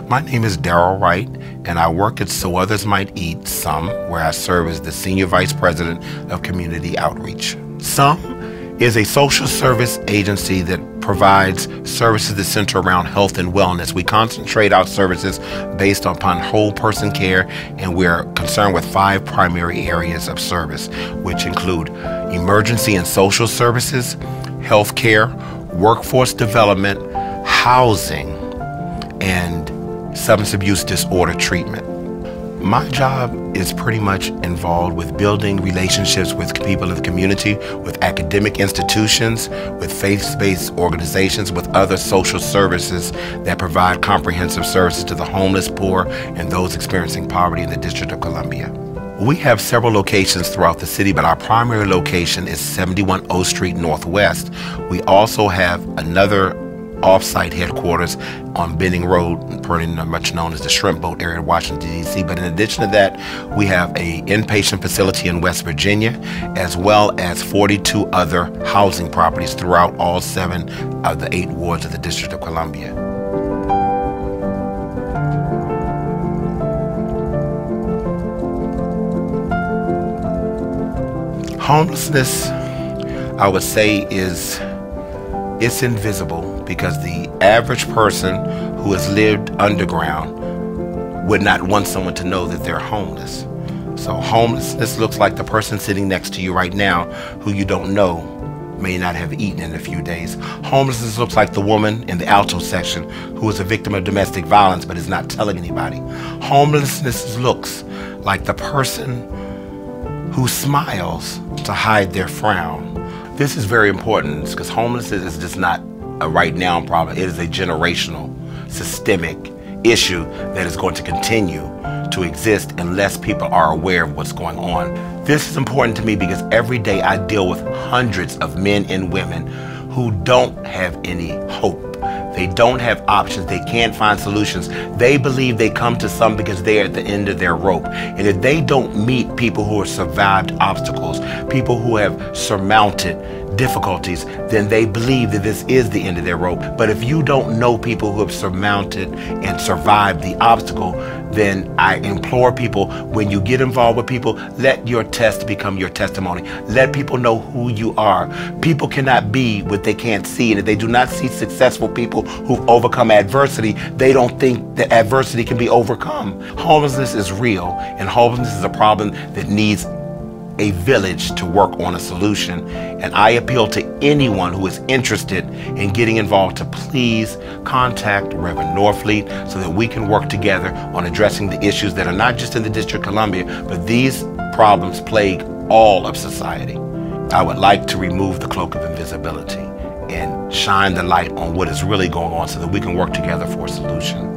My name is Darrell Wright, and I work at So Others Might Eat, S.O.M.E, where I serve as the Senior Vice President of Community Outreach. S.O.M.E is a social service agency that provides services that center around health and wellness. We concentrate our services based upon whole person care, and we're concerned with 5 primary areas of service, which include emergency and social services, health care, workforce development, housing, and substance abuse disorder treatment. My job is pretty much involved with building relationships with people in the community, with academic institutions, with faith-based organizations, with other social services that provide comprehensive services to the homeless, poor, and those experiencing poverty in the District of Columbia. We have several locations throughout the city, but our primary location is 71 O Street Northwest. We also have another off-site headquarters on Benning Road, pretty much known as the Shrimp Boat area of Washington, D.C. But in addition to that, we have an inpatient facility in West Virginia, as well as 42 other housing properties throughout all 7 of the 8 wards of the District of Columbia. Homelessness, I would say, it's invisible, because the average person who has lived underground would not want someone to know that they're homeless. So homelessness looks like the person sitting next to you right now who you don't know may not have eaten in a few days. Homelessness looks like the woman in the alto section who is a victim of domestic violence but is not telling anybody. Homelessness looks like the person who smiles to hide their frown. This is very important, because homelessness is just not a right now problem. It is a generational, systemic issue that is going to continue to exist unless people are aware of what's going on. This is important to me because every day I deal with hundreds of men and women who don't have any hope. They don't have options. They can't find solutions. They believe they come to S.O.M.E because they're at the end of their rope. And if they don't meet people who have survived obstacles, people who have surmounted difficulties, then they believe that this is the end of their rope. But if you don't know people who have surmounted and survived the obstacle, then I implore people, when you get involved with people, let your test become your testimony. Let people know who you are. People cannot be what they can't see, and if they do not see successful people who've overcome adversity, they don't think that adversity can be overcome. Homelessness is real, and homelessness is a problem that needs a village to work on a solution. And I appeal to anyone who is interested in getting involved to please contact Reverend Norfleet so that we can work together on addressing the issues that are not just in the District of Columbia, but these problems plague all of society. I would like to remove the cloak of invisibility and shine the light on what is really going on so that we can work together for a solution.